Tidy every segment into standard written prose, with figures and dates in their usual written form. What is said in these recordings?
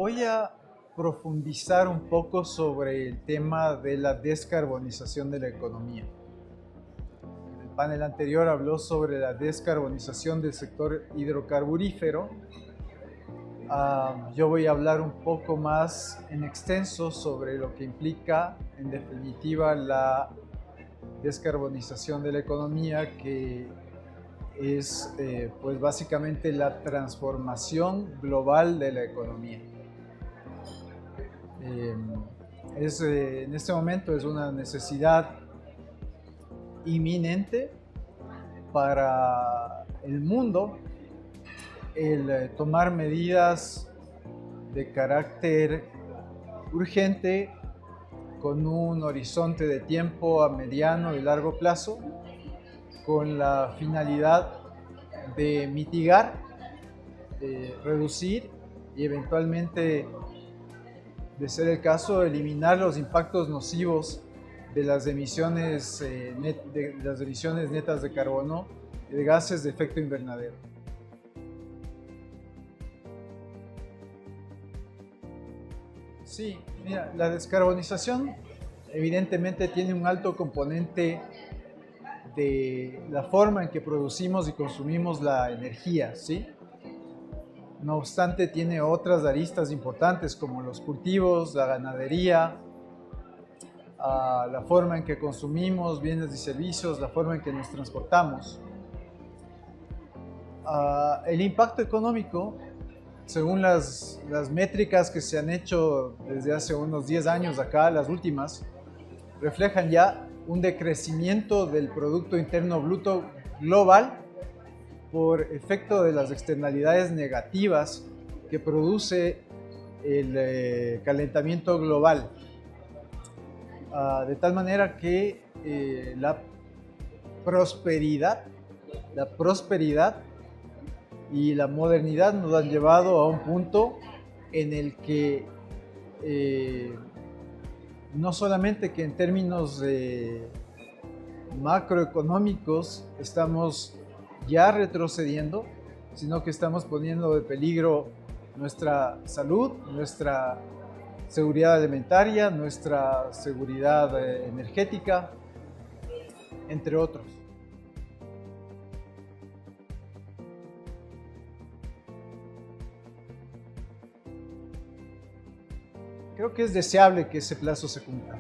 Voy a profundizar un poco sobre el tema de la descarbonización de la economía. El panel anterior habló sobre la descarbonización del sector hidrocarburífero. Yo voy a hablar un poco más en extenso sobre lo que implica, en definitiva, la descarbonización de la economía, que es pues básicamente la transformación global de la economía. En este momento es una necesidad inminente para el mundo el tomar medidas de carácter urgente con un horizonte de tiempo a mediano y largo plazo, con la finalidad de mitigar, de reducir y eventualmente, de ser el caso, eliminar los impactos nocivos de las emisiones netas de carbono y de gases de efecto invernadero. Sí, mira, la descarbonización evidentemente tiene un alto componente de la forma en que producimos y consumimos la energía, ¿sí? No obstante, tiene otras aristas importantes como los cultivos, la ganadería, la forma en que consumimos bienes y servicios, la forma en que nos transportamos. El impacto económico, según las métricas que se han hecho desde hace unos 10 años acá, las últimas, reflejan ya un decrecimiento del Producto Interno Bruto global por efecto de las externalidades negativas que produce el calentamiento global. De tal manera que la prosperidad y la modernidad nos han llevado a un punto en el que no solamente que en términos macroeconómicos estamos ya retrocediendo, sino que estamos poniendo en peligro nuestra salud, nuestra seguridad alimentaria, nuestra seguridad energética, entre otros. Creo que es deseable que ese plazo se cumpla,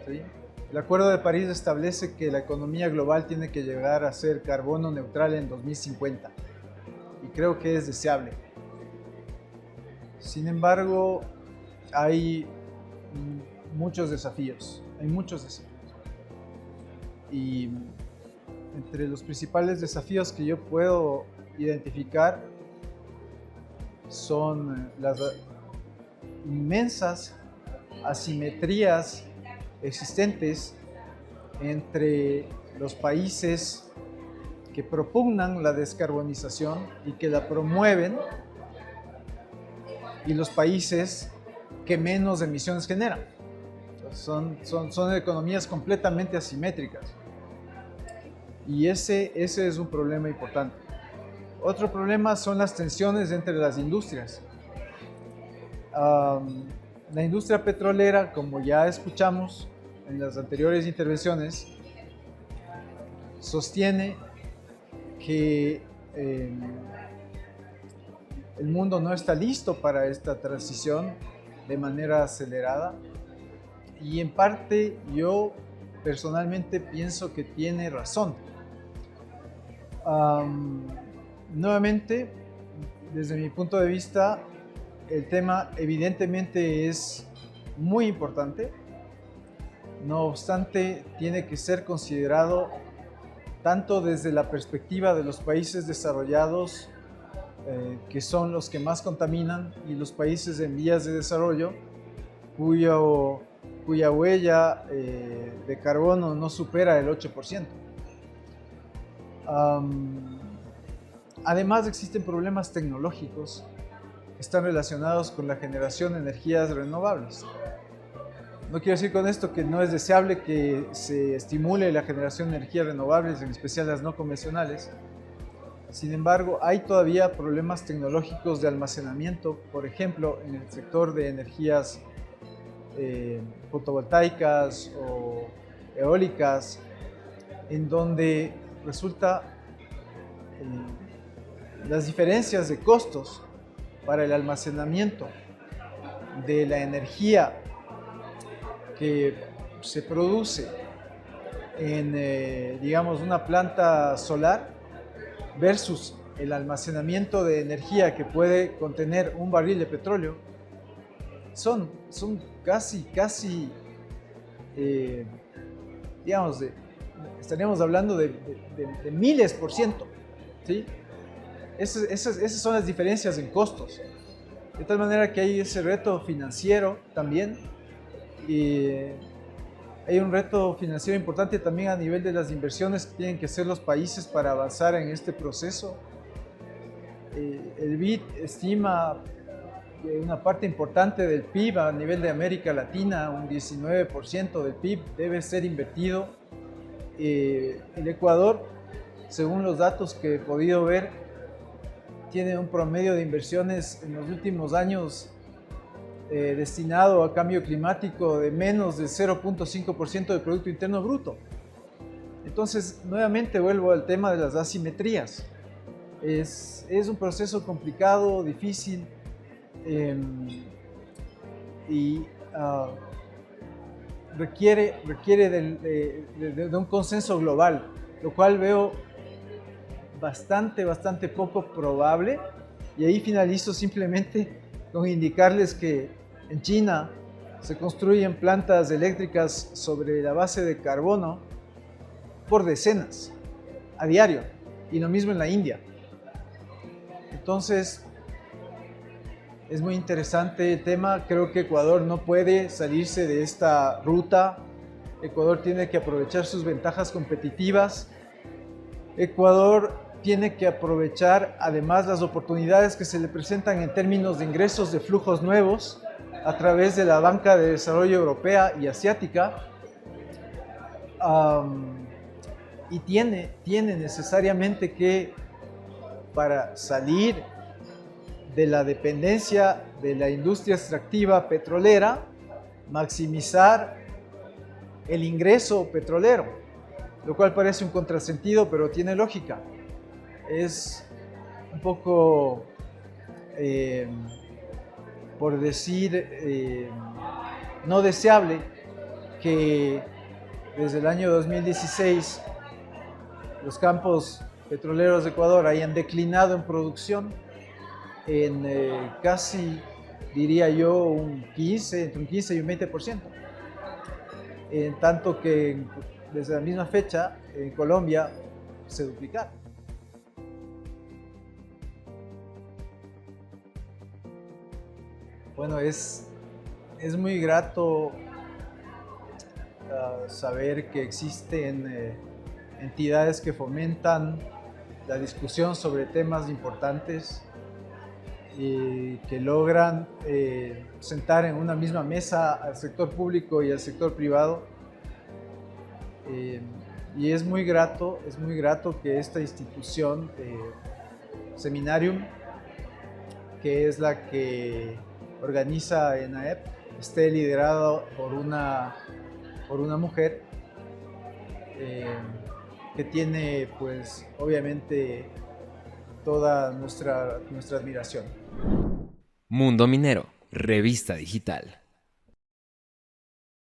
¿sí? El Acuerdo de París establece que la economía global tiene que llegar a ser carbono neutral en 2050 y creo que es deseable. Sin embargo, hay muchos desafíos, y entre los principales desafíos que yo puedo identificar son las inmensas asimetrías existentes entre los países que propugnan la descarbonización y que la promueven y los países que menos emisiones generan. Son economías completamente asimétricas y ese es un problema importante. Otro problema son las tensiones entre las industrias. La industria petrolera, como ya escuchamos en las anteriores intervenciones, sostiene que el mundo no está listo para esta transición de manera acelerada, y en parte yo personalmente pienso que tiene razón. Nuevamente, desde mi punto de vista, el tema evidentemente es muy importante. No obstante, tiene que ser considerado tanto desde la perspectiva de los países desarrollados, que son los que más contaminan, y los países en vías de desarrollo, cuya huella de carbono no supera el 8%. Además, existen problemas tecnológicos que están relacionados con la generación de energías renovables. No quiero decir con esto que no es deseable que se estimule la generación de energías renovables, en especial las no convencionales, Sin embargo, hay todavía problemas tecnológicos de almacenamiento, por ejemplo, en el sector de energías fotovoltaicas o eólicas, en donde resulta las diferencias de costos para el almacenamiento de la energía que se produce en, digamos, una planta solar versus el almacenamiento de energía que puede contener un barril de petróleo, son casi, digamos, estaríamos hablando de miles por ciento, ¿sí? Esas son las diferencias en costos. De tal manera que hay ese reto financiero también, y hay un reto financiero importante también a nivel de las inversiones que tienen que hacer los países para avanzar en este proceso. El BID estima que una parte importante del PIB a nivel de América Latina, un 19% del PIB, debe ser invertido. El Ecuador, según los datos que he podido ver, tiene un promedio de inversiones en los últimos años destinado a cambio climático de menos del 0.5% del Producto Interno Bruto. Entonces, nuevamente vuelvo al tema de las asimetrías. Es un proceso complicado, difícil, y requiere de un consenso global, lo cual veo bastante poco probable. Y ahí finalizo simplemente con indicarles que en China se construyen plantas eléctricas sobre la base de carbono por decenas a diario, y lo mismo en la India. Entonces, es muy interesante el tema. Creo que Ecuador no puede salirse de esta ruta. Ecuador tiene que aprovechar sus ventajas competitivas. Ecuador tiene que aprovechar además las oportunidades que se le presentan en términos de ingresos de flujos nuevos a través de la banca de desarrollo europea y asiática. Y tiene necesariamente que, para salir de la dependencia de la industria extractiva petrolera, maximizar el ingreso petrolero, lo cual parece un contrasentido, pero tiene lógica. Es un poco, por decir, no deseable que desde el año 2016 los campos petroleros de Ecuador hayan declinado en producción en casi, diría yo, entre un 15 y un 20%. En tanto que desde la misma fecha en Colombia se duplicaron. Bueno, es muy grato saber que existen entidades que fomentan la discusión sobre temas importantes y que logran sentar en una misma mesa al sector público y al sector privado. Y es muy grato que esta institución, Seminarium, que es la que organiza ENAEP, esté liderado por una mujer que tiene, pues, obviamente toda nuestra admiración. Mundo Minero, revista digital.